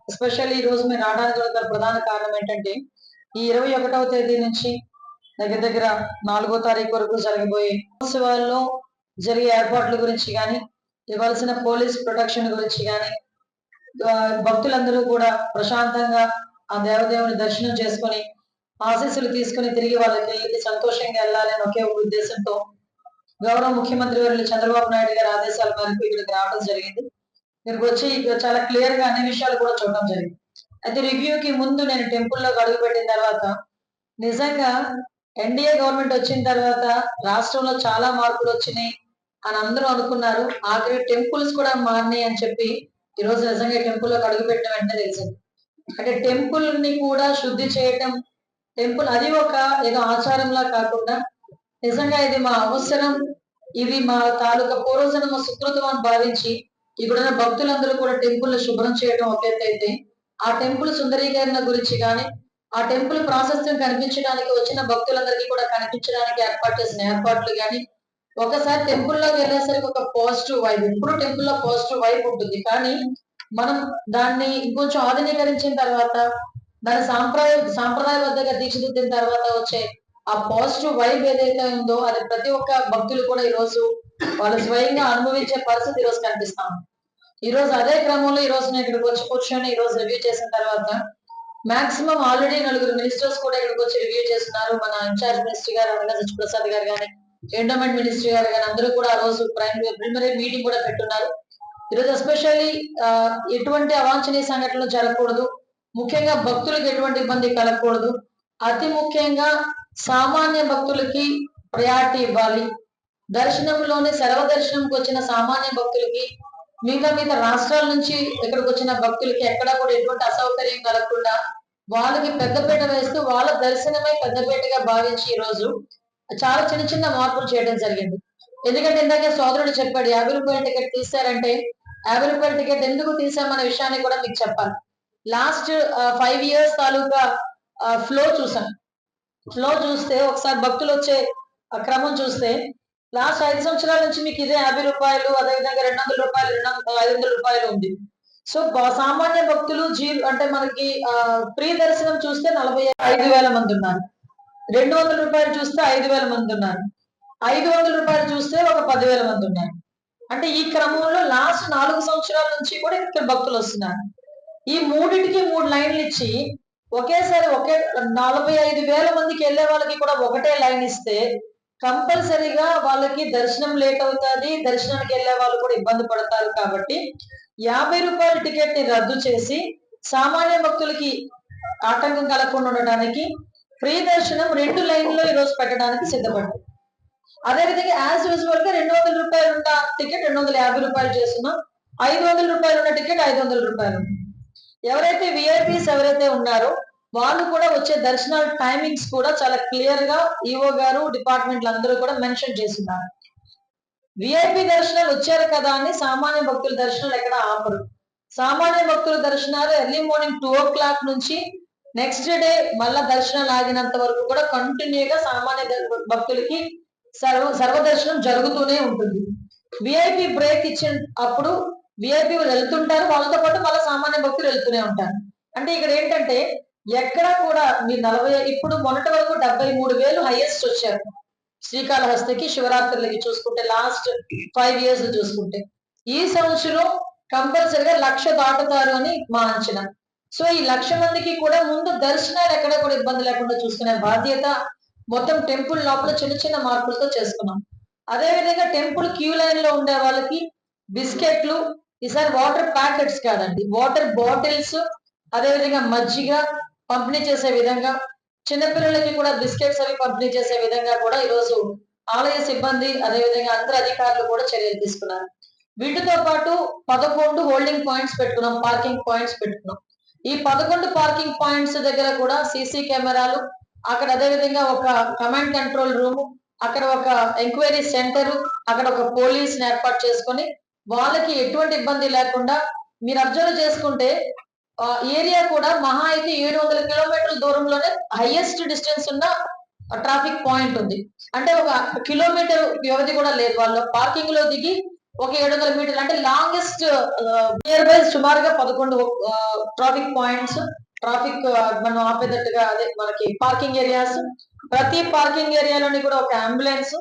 Especially ఈ రోజు మీరు రావడానికి గల ప్రధాన కారణం ఏంటంటే ఈ 21వ తేదీ నుంచి దగ్గర దగ్గర 4వ తారీఖు వరకు జరగబోయే ఉత్సవాల్లో జరిగే ఏర్పాట్ల గురించి కానీ ఇవ్వాల్సిన పోలీస్ ప్రొటెక్షన్ గురించి కానీ భక్తులందరూ కూడా ప్రశాంతంగా ఆ దేవదేవుని దర్శనం చేసుకొని ఆశీస్సులు తీసుకుని తిరిగి వాళ్ళకి సంతోషంగా వెళ్ళాలి అని ఒకే ఒక ఉద్దేశంతో గౌరవ ముఖ్యమంత్రి వర్యులు చంద్రబాబు నాయుడు గారి ఆదేశాల మేరకు ఇక్కడికి రావడం జరిగింది. ఇక్కడికి వచ్చి ఇక్కడ చాలా క్లియర్ గా అన్ని విషయాలు కూడా చూడడం జరిగింది. అయితే రివ్యూకి ముందు నేను టెంపుల్లోకి అడుగు పెట్టిన తర్వాత నిజంగా ఎన్డీఏ గవర్నమెంట్ వచ్చిన తర్వాత రాష్ట్రంలో చాలా మార్పులు వచ్చినాయి అని అందరూ అనుకున్నారు. ఆఖరి టెంపుల్స్ కూడా మారినాయి అని చెప్పి ఈ రోజు నిజంగా టెంపుల్లోకి అడుగు పెట్టిన వెంటనే తెలిసింది. అంటే టెంపుల్ ని కూడా శుద్ధి చేయటం, టెంపుల్ అది ఒక ఏదో ఆచారంలా కాకుండా నిజంగా ఇది మా అవసరం, ఇది మా తాలూకా పూర్వజన్మ సుకృతం అని భావించి ఇక్కడున్న భక్తులందరూ కూడా టెంపుల్ శుభ్రం చేయడం ఒక ఎత్తైతే, ఆ టెంపుల్ సుందరీకరణ గురించి కానీ ఆ టెంపుల్ ప్రాశస్త్యం కనిపించడానికి వచ్చిన భక్తులందరికీ కూడా కనిపించడానికి ఏర్పాటు చేసిన ఏర్పాట్లు కానీ ఒకసారి టెంపుల్లోకి వెళ్ళేసరికి ఒక పాజిటివ్ వైబ్, ఇప్పుడు టెంపుల్లో పాజిటివ్ వైబ్ ఉంటుంది. కానీ మనం దాన్ని ఇంకొంచెం ఆధునీకరించిన తర్వాత దాని సాంప్రదాయబద్ధంగా తీర్చిదిద్దిన తర్వాత వచ్చే ఆ పాజిటివ్ వైబ్ ఏదైతే ఉందో అది ప్రతి ఒక్క భక్తులు కూడా ఈ రోజు వాళ్ళు స్వయంగా అనుభవించే పరిస్థితి ఈ రోజు కనిపిస్తాం. ఈ రోజు అదే క్రమంలో ఈ రోజు నేను ఇక్కడికి వచ్చి కూర్చొని ఈ రోజు రివ్యూ చేసిన తర్వాత మాక్సిమం ఆల్రెడీ 4 మినిస్టర్స్ కూడా ఇక్కడికి వచ్చి రివ్యూ చేస్తున్నారు. మన ఇన్ఛార్జ్ మినిస్టర్ గారు అనగా సత్యప్రసాద్ గారు కానీ, ఎండోమెంట్ మినిస్టర్ గారు కానీ అందరూ కూడా ఆ రోజు ప్రిలిమినరీ మీటింగ్ కూడా పెట్టున్నారు. ఈరోజు ఎస్పెషల్లీ ఎటువంటి అవాంఛనీయ సంఘటనలు జరగకూడదు, ముఖ్యంగా భక్తులకు ఎటువంటి ఇబ్బంది కలగకూడదు, అతి ముఖ్యంగా సామాన్య భక్తులకి ప్రయారిటీ ఇవ్వాలి. దర్శనంలోనే సర్వదర్శనంకి వచ్చిన సామాన్య భక్తులకి మిగతా రాష్ట్రాల నుంచి ఇక్కడికి వచ్చిన భక్తులకి ఎక్కడా కూడా ఎటువంటి అసౌకర్యం కలగకుండా వాళ్ళకి పెద్దపీట వేస్తూ వాళ్ళ దర్శనమే పెద్దపీటగా భావించి ఈ రోజు చాలా చిన్న చిన్న మార్పులు చేయడం జరిగింది. ఎందుకంటే ఇందాకే సోదరుడు చెప్పాడు 50 రూపాయల టికెట్ తీశారంటే 50 రూపాయల టికెట్ ఎందుకు తీసామనే విషయాన్ని కూడా మీకు చెప్పాలి. లాస్ట్ 5 ఇయర్స్ తాలూకా ఫ్లో చూసాం. ఫ్లో చూస్తే ఒకసారి భక్తులు వచ్చే క్రమం చూస్తే లాస్ట్ 5 సంవత్సరాల నుంచి మీకు ఇదే 50 రూపాయలు, అదేవిధంగా 200 రూపాయలు, 500 రూపాయలు ఉంది. సో సామాన్య భక్తులు అంటే మనకి ప్రీ దర్శనం చూస్తే 45,000 మంది ఉన్నారు, 200 రూపాయలు చూస్తే 5,000 మంది ఉన్నారు, 500 రూపాయలు చూస్తే ఒక 10,000 మంది ఉన్నారు. అంటే ఈ క్రమంలో లాస్ట్ 4 సంవత్సరాల నుంచి కూడా ఇక్కడ భక్తులు వస్తున్నారు. ఈ మూడింటికి 3 లైన్లు ఇచ్చి ఒకేసారి 45,000 మందికి వెళ్లే వాళ్ళకి కూడా ఒకటే లైన్ ఇస్తే కంపల్సరీగా వాళ్ళకి దర్శనం లేట్ అవుతుంది, దర్శనానికి వెళ్లే వాళ్ళు కూడా ఇబ్బంది పడతారు. కాబట్టి 50 రూపాయల టికెట్ ని రద్దు చేసి సామాన్య భక్తులకి ఆటంకం కలగకుండా ఉండడానికి ఫ్రీ దర్శనం 2 లైన్లో ఈ రోజు పెట్టడానికి సిద్ధపడ్డారు. అదేవిధంగా యాజ్ యూజువల్ గా 200 రూపాయలు ఉన్న టికెట్ 250 రూపాయలు చేస్తున్నాం, 500 రూపాయలు ఉన్న టికెట్ 500 రూపాయలు. ఎవరైతే విఐపీస్ ఎవరైతే ఉన్నారో వాళ్ళు కూడా వచ్చే దర్శనాల టైమింగ్స్ కూడా చాలా క్లియర్ గా ఈఓ గారు డిపార్ట్మెంట్లు అందరూ కూడా మెన్షన్ చేస్తున్నారు. విఐపి దర్శనాలు వచ్చారు కదా అని సామాన్య భక్తుల దర్శనాలు ఎక్కడ ఆపరు. సామాన్య భక్తుల దర్శనాలు ఎర్లీ మార్నింగ్ 2 o'clock నుంచి నెక్స్ట్ డే మళ్ళా దర్శనాలు ఆగినంత వరకు కూడా కంటిన్యూగా సామాన్య భక్తులకి సర్వదర్శనం జరుగుతూనే ఉంటుంది. విఐపి బ్రేక్ ఇచ్చిన అప్పుడు విఐపి వెళ్తుంటారు, వాళ్ళతో పాటు మళ్ళీ సామాన్య భక్తులు వెళ్తూనే ఉంటారు. అంటే ఇక్కడ ఏంటంటే ఎక్కడ కూడా మీ 40 ఇప్పుడు మొన్నటి వరకు 73,000 హైయెస్ట్ వచ్చారు శ్రీకాళహస్తికి శివరాత్రులకి చూసుకుంటే, లాస్ట్ 5 ఇయర్స్ చూసుకుంటే. ఈ సంవత్సరం కంపల్సరిగా 1,00,000 దాటుతారు అని మా అంచనా. సో ఈ 1,00,000 మందికి కూడా ముందు దర్శనాలు ఎక్కడ కూడా ఇబ్బంది లేకుండా చూసుకునే బాధ్యత మొత్తం టెంపుల్ లోపల చిన్న చిన్న మార్పులతో చేసుకున్నాం. అదేవిధంగా టెంపుల్ క్యూ లైన్ లో ఉండే వాళ్ళకి బిస్కెట్లు, ఈసారి వాటర్ ప్యాకెట్స్ కాదండి, వాటర్ బాటిల్స్, అదేవిధంగా మజ్జిగ పంపిణీ చేసే విధంగా, చిన్నపిల్లలకి కూడా బిస్కెట్స్ అవి పంపిణీ చేసే విధంగా కూడా ఈరోజు ఆలయ సిబ్బంది అదేవిధంగా అందరు అధికారులు కూడా చర్యలు తీసుకున్నారు. వీటితో పాటు 11 హోల్డింగ్ పాయింట్స్ పెట్టుకున్నాం, పార్కింగ్ పాయింట్స్ పెట్టుకున్నాం. ఈ 11 పార్కింగ్ పాయింట్స్ దగ్గర కూడా సీసీ కెమెరాలు, అక్కడ అదేవిధంగా ఒక కమాండ్ కంట్రోల్ రూమ్, అక్కడ ఒక ఎంక్వైరీ సెంటర్, అక్కడ ఒక పోలీస్ ఏర్పాటు చేసుకొని వాళ్ళకి ఎటువంటి ఇబ్బంది లేకుండా. మీరు అబ్జర్వ్ చేసుకుంటే ఏరియా కూడా మహా అయితే 700 కిలోమీటర్ల దూరంలోనే హైయెస్ట్ డిస్టెన్స్ ఉన్న ట్రాఫిక్ పాయింట్ ఉంది. అంటే 1 కిలోమీటర్ వ్యవధి కూడా లేదు. వాళ్ళు పార్కింగ్ లో దిగి ఒక 700 మీటర్లు అంటే లాంగెస్ట్ నియర్ బై సుమారుగా 11 ట్రాఫిక్ పాయింట్స్, ట్రాఫిక్ మనం ఆపేటట్టుగా అదే మనకి పార్కింగ్ ఏరియాస్, ప్రతి పార్కింగ్ ఏరియాలోని కూడా ఒక అంబులెన్స్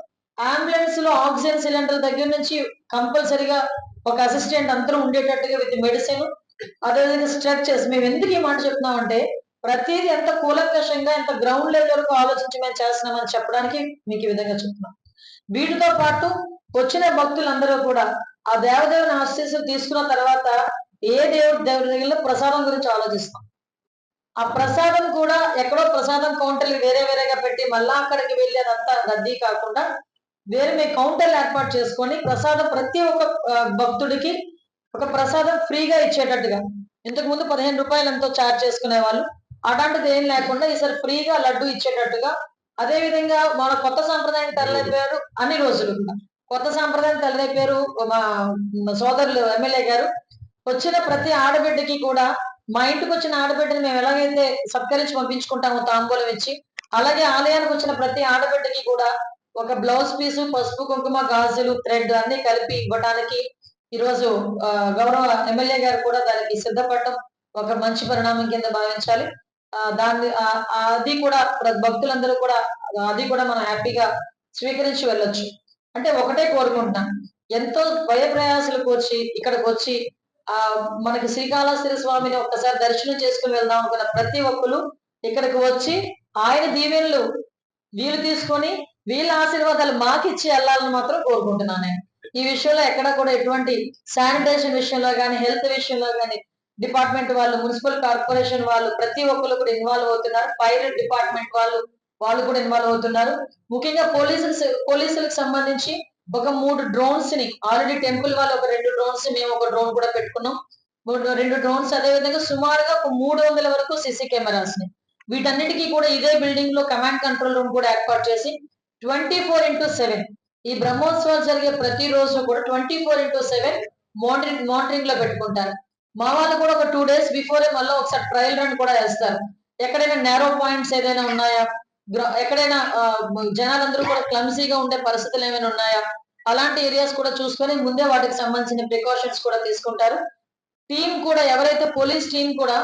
లో ఆక్సిజన్ సిలిండర్ దగ్గర నుంచి కంపల్సరీగా ఒక అసిస్టెంట్ అందరూ ఉండేటట్టుగా విత్ మెడిసిన్, అదేవిధంగా స్ట్రక్చర్స్. మేము ఎందుకు ఈ మాట చెప్తున్నాం అంటే ప్రతిదీ ఎంత కూలంకషంగా ఎంత గ్రౌండ్ లెవెల్ వరకు ఆలోచించి మేము చేస్తున్నామని చెప్పడానికి మీకు ఈ విధంగా చెప్తున్నాం. వీటితో పాటు వచ్చిన భక్తులందరూ కూడా ఆ దేవదేవుని ఆశీస్సులు తీసుకున్న తర్వాత ఏ దేవుడి దగ్గర ప్రసాదం గురించి ఆలోచిస్తాం. ఆ ప్రసాదం కూడా ఎక్కడో ప్రసాదం కౌంటర్లు వేరే వేరేగా పెట్టి మళ్ళా అక్కడికి వెళ్ళి అదంతా రద్దీ కాకుండా వేరే మేము కౌంటర్లు ఏర్పాటు చేసుకొని ప్రసాదం ప్రతి ఒక్క భక్తుడికి ఒక ప్రసాదం ఫ్రీగా ఇచ్చేటట్టుగా, ఇంతకు ముందు 15 రూపాయలు ఎంతో ఛార్జ్ చేసుకునే వాళ్ళు, అలాంటిది ఏం లేకుండా ఈసారి ఫ్రీగా లడ్డు ఇచ్చేటట్టుగా. అదే విధంగా మన కొత్త సాంప్రదాయం తరలిపోయారు అన్ని రోజులు కొత్త సాంప్రదాయం తరలిపోయారు మా సోదరులు ఎమ్మెల్యే గారు. వచ్చిన ప్రతి ఆడబిడ్డకి కూడా మా ఇంటికి వచ్చిన ఆడబిడ్డని మేము ఎలాగైతే సత్కరించి పంపించుకుంటామో తాంబూలం ఇచ్చి, అలాగే ఆలయానికి వచ్చిన ప్రతి ఆడబిడ్డకి కూడా ఒక బ్లౌజ్ పీసు, పసుపు, కుంకుమ, గాజులు, థ్రెడ్ అన్ని కలిపి ఇవ్వడానికి ఈరోజు గౌరవ ఎమ్మెల్యే గారు కూడా దానికి సిద్ధపడటం ఒక మంచి పరిణామం కింద భావించాలి. దాన్ని అది కూడా భక్తులందరూ కూడా అది కూడా మనం హ్యాపీగా స్వీకరించి వెళ్ళొచ్చు. అంటే ఒకటే కోరుకుంటున్నాను, ఎంతో భయ ప్రయాసాలకు వచ్చి ఇక్కడికి వచ్చి మనకి శ్రీకాళహస్తి స్వామిని ఒక్కసారి దర్శనం చేసుకుని వెళ్దాం అనుకున్న ప్రతి ఒక్కరు ఇక్కడికి వచ్చి ఆయన దీవెనలు వీళ్ళు తీసుకొని వీళ్ళ ఆశీర్వాదాలు మాకిచ్చి వెళ్ళాలని మాత్రం కోరుకుంటున్నాను నేను. ఈ విషయంలో ఎక్కడ కూడా ఎటువంటి శానిటేషన్ విషయంలో కానీ, హెల్త్ విషయంలో కానీ డిపార్ట్మెంట్ వాళ్ళు, మున్సిపల్ కార్పొరేషన్ వాళ్ళు ప్రతి ఒక్కరు కూడా ఇన్వాల్వ్ అవుతున్నారు. ఫైర్ డిపార్ట్మెంట్ వాళ్ళు కూడా ఇన్వాల్వ్ అవుతున్నారు. ముఖ్యంగా పోలీసులకు సంబంధించి ఒక 3 డ్రోన్స్ ని ఆల్రెడీ టెంపుల్ వాళ్ళు ఒక 2 డ్రోన్స్, మేము ఒక డ్రోన్ కూడా పెట్టుకున్నాం. 2 డ్రోన్స్, అదే విధంగా సుమారుగా ఒక 300 వరకు సీసీ కెమెరాస్ ని వీటన్నిటికీ కూడా ఇదే బిల్డింగ్ లో కమాండ్ కంట్రోల్ రూమ్ కూడా ఏర్పాటు చేసి 24/7 ఈ బ్రహ్మోత్సవాలు జరిగే ప్రతి రోజు కూడా 24/7 మానిటరింగ్ లో పెట్టుకుంటారు. మా వాళ్ళు కూడా ఒక 2 days బిఫోరే మళ్ళీ ఒకసారి ట్రయల్ రన్ కూడా వేస్తారు. ఎక్కడైనా నేరో పాయింట్స్ ఏదైనా ఉన్నాయా, ఎక్కడైనా జనాలందరూ కూడా క్లమ్సీగా ఉండే పరిస్థితులు ఏమైనా ఉన్నాయా, అలాంటి ఏరియాస్ కూడా చూసుకొని ముందే వాటికి సంబంధించిన ప్రికాషన్స్ కూడా తీసుకుంటారు. టీం కూడా ఎవరైతే పోలీస్ టీం కూడా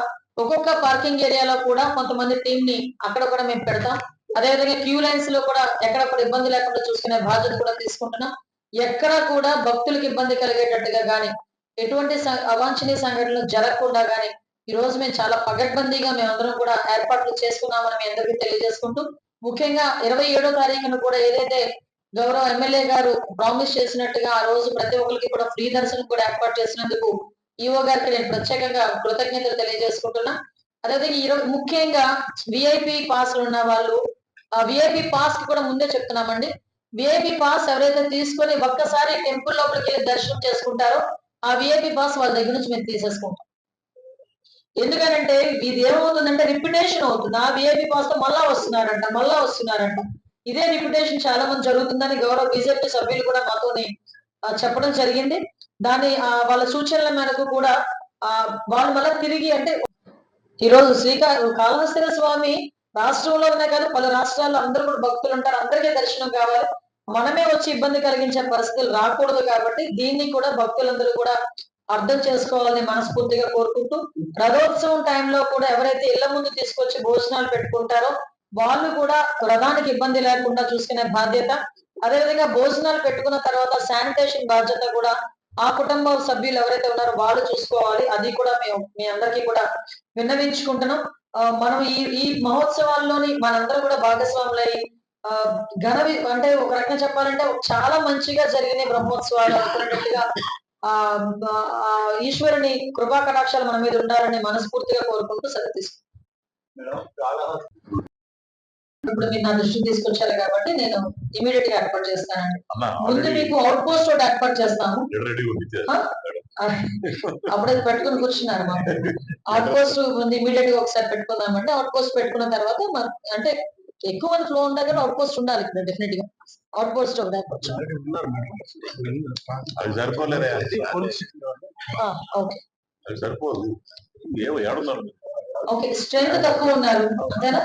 ఒక్కొక్క పార్కింగ్ ఏరియాలో కూడా కొంతమంది టీం ని అక్కడ కూడా మేము పెడతాం. అదేవిధంగా క్యూ లైన్స్ లో కూడా ఎక్కడ కూడా ఇబ్బంది లేకుండా చూసుకునే బాధ్యత కూడా తీసుకుంటున్నాం. ఎక్కడ కూడా భక్తులకు ఇబ్బంది కలిగేటట్టుగా గానీ, ఎటువంటి అవాంఛనీయ సంఘటనలు జరగకుండా గానీ ఈ రోజు మేము చాలా పగడ్బందీగా మేమందరం కూడా ఏర్పాట్లు చేసుకున్నామని మీ అందరికీ తెలియజేసుకుంటూ, ముఖ్యంగా 27వ తారీఖున కూడా ఏదైతే గౌరవ ఎమ్మెల్యే గారు ప్రామిస్ చేసినట్టుగా ఆ రోజు ప్రతి ఒక్కరికి కూడా ఫ్రీ దర్శనం కూడా ఏర్పాటు చేసినందుకు ఈఓ గారికి నేను ప్రత్యేకంగా కృతజ్ఞతలు తెలియజేసుకుంటున్నా. అదేవిధంగా ఈరోజు ముఖ్యంగా విఐపి పాస్లు ఉన్న వాళ్ళు, ఆ విఐపి పాస్ కూడా ముందే చెప్తున్నామండి. విఐపి పాస్ ఎవరైతే తీసుకొని ఒక్కసారి టెంపుల్ లోపలికి వెళ్ళి దర్శనం చేసుకుంటారో ఆ విఐపి పాస్ వాళ్ళ దగ్గర నుంచి మేము తీసేసుకుంటాం. ఎందుకంటే ఇది ఏమవుతుందంటే రిప్యుటేషన్ అవుతుంది. ఆ విఐపి పాస్ తో మళ్ళా వస్తున్నారంట. ఇదే రిప్యుటేషన్ చాలా మంది జరుగుతుందని గౌరవ బీజేపీ సభ్యులు కూడా మాతోని చెప్పడం జరిగింది. దాని వాళ్ళ సూచనల మేరకు కూడా వాళ్ళు మళ్ళీ తిరిగి అంటే ఈరోజు కాళహస్తి స్వామి రాష్ట్రంలోనే కాదు పలు రాష్ట్రాల్లో అందరూ కూడా భక్తులు ఉంటారు, అందరికీ దర్శనం కావాలి. మనమే వచ్చి ఇబ్బంది కలిగించే పరిస్థితులు రాకూడదు కాబట్టి దీన్ని కూడా భక్తులందరూ కూడా అర్థం చేసుకోవాలని మనస్ఫూర్తిగా కోరుకుంటూ, రథోత్సవం టైంలో కూడా ఎవరైతే ఇళ్ల ముందు తీసుకొచ్చి భోజనాలు పెట్టుకుంటారో వాళ్ళు కూడా రథానికి ఇబ్బంది లేకుండా చూసుకునే బాధ్యత, అదేవిధంగా భోజనాలు పెట్టుకున్న తర్వాత శానిటేషన్ బాధ్యత కూడా ఆ కుటుంబ సభ్యులు ఎవరైతే ఉన్నారో వాళ్ళు చూసుకోవాలి. అది కూడా మేము మీ అందరికీ కూడా విన్నవించుకుంటున్నాం. మనం ఈ మహోత్సవాల్లోని మనందరం కూడా భాగస్వాములై అంటే ఒక రకంగా చెప్పాలంటే చాలా మంచిగా జరిగిన బ్రహ్మోత్సవాలు అనుకున్నట్టుగా ఈశ్వరుని కృపా కటాక్షాలు మన మీద ఉండాలని మనస్ఫూర్తిగా కోరుకుంటూ సెలవు తీసుకుంటాను. ఇప్పుడు మీరు నా దృష్టికి తీసుకొచ్చారు కాబట్టి నేను ఇమీడియట్ గా ఏర్పాటు చేస్తానండి. ముందు మీకు అవుట్ పోస్ట్ ఒకటి ఏర్పాటు చేస్తాము. అప్పుడైతే పెట్టుకుని కూర్చున్నారు మాట. అవుట్ పోస్ట్ ముందు ఇమీడియట్ గా ఒకసారి పెట్టుకుందామంటే అవుట్ పోస్ట్ పెట్టుకున్న తర్వాత అంటే ఎక్కువ మంది ఫ్లో ఉండే అవుట్ పోస్ట్ ఉండాలి ఇక్కడ డెఫినెట్ గా. అవుట్ పోస్ట్ ఒకటి ఏర్పాటు. ఓకే, స్ట్రెంత్ తక్కువ ఉన్నారు అంతేనా?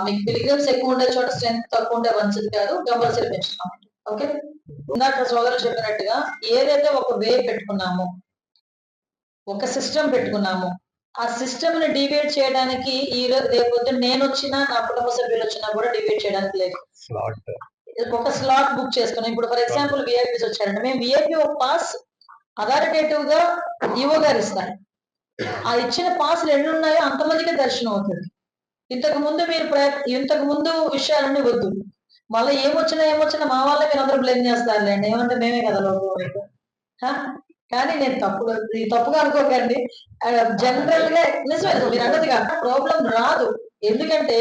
మీకు పిలిగ్రిమ్స్ ఎక్కువ ఉండే చోట స్ట్రెంత్ తక్కువ ఉండే మంచిది కాదు, కంపల్సరీ పెంచుతాం. ఓకే. ఇందాక సోదరులు చెప్పినట్టుగా ఏదైతే ఒక వే పెట్టుకున్నామో, ఒక సిస్టమ్ పెట్టుకున్నామో, ఆ సిస్టమ్ ని డివైడ్ చేయడానికి ఈ రేపు నేను వచ్చినా నా కుటుంబ సభ్యులు వచ్చినా కూడా డివైడ్ చేయడానికి లేదు. ఒక స్లాట్ బుక్ చేసుకున్నాం. ఇప్పుడు ఫర్ ఎగ్జాంపుల్ విఐపీస్ వచ్చారండి, మేము విఐపీ ఒక పాస్ అథారిటేటివ్ గా ఈవో గారు ఇస్తారు. ఆ ఇచ్చిన పాసులు ఎన్ని ఉన్నాయో అంతమందికి దర్శనం అవుతుంది. ఇంతకు ముందు విషయాలన్నీ వద్దు. మళ్ళీ ఏమొచ్చినా మా వాళ్ళే మీరు అందరూ బ్లేమ్ చేస్తారులేండి, ఏమంటే మేమే కదా లోపల. కానీ నేను తప్పుగా అనుకోకండి. జనరల్ గా నిజమే మీరు అన్నది కాక ప్రాబ్లం రాదు. ఎందుకంటే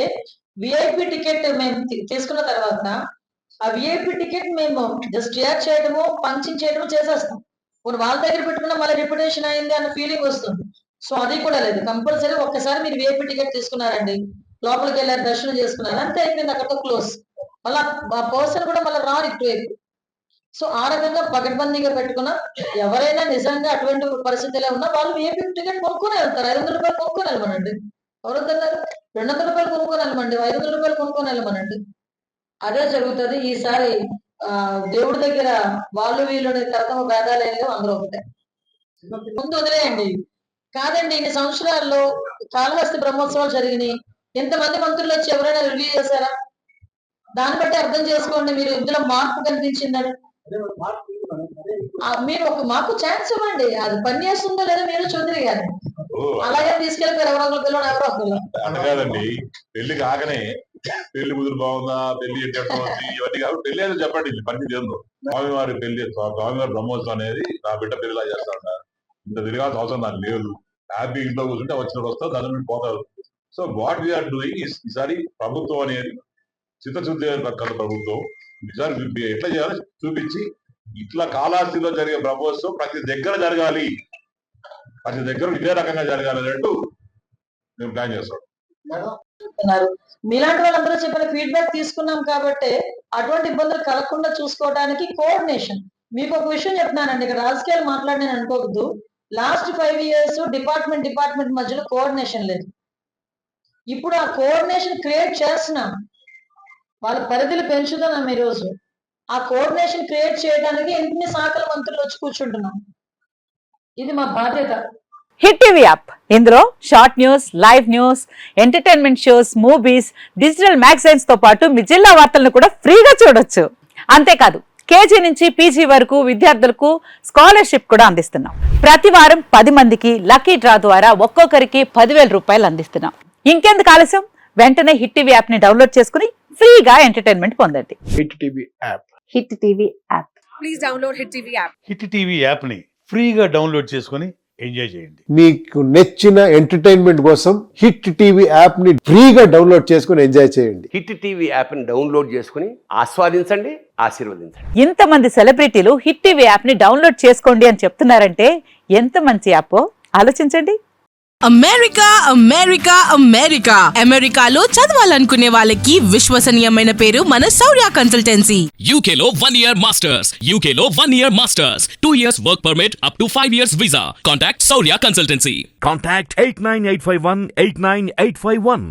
విఐపి టికెట్ మేము తీసుకున్న తర్వాత ఆ విఐపి టికెట్ మేము జస్ట్ షేర్ చేయడము, పంచింగ్ చేయడము చేసేస్తాం. వాళ్ళ దగ్గర పెట్టుకున్నా మళ్ళీ రిప్యుటేషన్ అయింది అన్న ఫీలింగ్ వస్తుంది. సో అది కూడా లేదు. కంపల్సరీ ఒక్కసారి మీరు విఐపి టికెట్ తీసుకున్నారండి, లోపలికి వెళ్ళారు, దర్శనం చేసుకున్నారు, అంతే అయిపోయింది, అక్కడతో క్లోజ్. మళ్ళీ ఆ పర్సన్ కూడా మళ్ళీ రారు ఇటువైపు. సో ఆ రకంగా పకడ్బందీగా పెట్టుకున్నా ఎవరైనా నిజంగా అటువంటి పరిస్థితిలో ఉన్నా వాళ్ళు విఐపి టికెట్ కొనుక్కొని వెళ్తారు. 500 రూపాయలు కొనుక్కొని వెళ్ళమనండి. ఎవరొద్దన్నారు? 200 రూపాయలు కొనుక్కొని వెళ్ళమండి, 500 రూపాయలు కొనుక్కొని వెళ్ళమనండి. అదే జరుగుతుంది. ఈసారి దేవుడి దగ్గర వాళ్ళు వీళ్ళు తరతమ భేదాలు ఏం లేవు, అందరూ ఒకటే. ముందు వదిలేయండి. కాదండి, ఇన్ని సంవత్సరాల్లో కాళహస్తి బ్రహ్మోత్సవాలు జరిగినాయి, ఎంతమంది మంత్రులు వచ్చి ఎవరైనా రివ్యూ చేశారా? దాన్ని బట్టి అర్థం చేసుకోండి మీరు ఇందులో మార్పు కనిపించిందని. మీరు మాకు ఛాన్స్ ఇవ్వండి, అది పని చేస్తుందో లేదో మీరు చౌదరి గారు అలాగే తీసుకెళ్ళిపోయారు. ఎవరో పిల్లలు ఎవరో కాదండి, పెళ్లి కాకనే పెళ్లి ముదురు బాగుందా, పెళ్లి ఇవన్నీ కాదు, పెళ్లి ఏదో చెప్పండి, పని చేద్దాం. స్వామివారి పెళ్లి, స్వామివారి బ్రహ్మోత్సవం అనేది నా బిడ్డ పెళ్లిలా చేస్తా ఉంటారు. ఇంత తిరగాల్సిన అవసరం నాకు లేదు. హ్యాపీ ఇంట్లో కూర్చుంటే వచ్చినప్పుడు వస్తారు, దాని పోతారు. సో వాట్ వీఆర్ డూయింగ్ ఈసారి ప్రభుత్వం అనేది చిత్తశుద్ధి ప్రభుత్వం ఈసారి ఎట్లా చేయాలో చూపించి, ఇట్లా కాళహస్తిలో జరిగే బ్రహ్మోత్సవం ప్రతి దగ్గర జరగాలి, ప్రతి దగ్గర ఇదే రకంగా జరగాలి అన్నట్టు మేము ప్లాన్ చేస్తాం. మీలాంటి వాళ్ళందరూ చెప్పిన ఫీడ్బ్యాక్ తీసుకున్నాం కాబట్టి అటువంటి ఇబ్బందులు కలగకుండా చూసుకోవడానికి కోఆర్డినేషన్. మీకు ఒక విషయం చెప్తున్నానండి, ఇక్కడ రాజకీయాలు మాట్లాడిన అనుకోవద్దు. లాస్ట్ 5 years డిపార్ట్మెంట్ మధ్యలో కోఆర్డినేషన్ లేదు. ఇప్పుడు ఆ కోఆర్డినేషన్ క్రియేట్ చేస్తున్నాం, వాళ్ళ పరిధిని పెంచుతున్నాం. ఈరోజు ఆ కోఆర్డినేషన్ క్రియేట్ చేయడానికి ఎన్ని శాఖల మంత్రులు వచ్చి కూర్చుంటున్నాం. ఇది మా బాధ్యత. హిట్ టీవీ యాప్, ఇందులో short news, live news, entertainment shows, movies, digital magazines తో పాటు మీ జిల్లా వార్తలను కూడా ఫ్రీగా చూడొచ్చు. అంతేకాదు కేజీ నుంచి పీజీ వరకు విద్యార్థులకు స్కాలర్షిప్ కూడా అందిస్తున్నాం. ప్రతి వారం 10 మందికి లక్కీ డ్రా ద్వారా ఒక్కొక్కరికి 10,000 రూపాయలు అందిస్తున్నాం. ఇంకెందుకు ఆలస్యం, వెంటనే హిట్ టీవీ యాప్ ని డౌన్లోడ్ చేసుకుని ఫ్రీగా ఎంటర్టైన్మెంట్ పొందండి. Hit TV app. Hit TV app. Please download hit TV app. Hit TV app ని ఫ్రీగా డౌన్లోడ్ చేసుకుని ఎంజాయ్ చేయండి. మీకు నచ్చిన ఎంటర్టైన్మెంట్ కోసం హిట్ టీవీ యాప్ ని ఫ్రీగా డౌన్లోడ్ చేసుకుని ఎంజాయ్ చేయండి. హిట్ టీవీ యాప్ ని డౌన్లోడ్ చేసుకుని ఆస్వాదించండి, ఆశీర్వదించండి. ఇంతమంది సెలబ్రిటీలు హిట్ టీవీ యాప్ ని డౌన్లోడ్ చేసుకోండి అని చెప్తున్నారంటే ఎంత మంచి యాప్ ఆలోచించండి. అమెరికా అమెరికా అమెరికా అమెరికాలో చదవాలనుకునే వాళ్ళకి విశ్వసనీయమైన పేరు మన శౌర్య కన్సల్టెన్సీ. UK లో 1 year masters, UK లో 1 year masters, 2 years work permit up to 5 years visa. Contact Saurya Consultancy. Contact 89851 89851.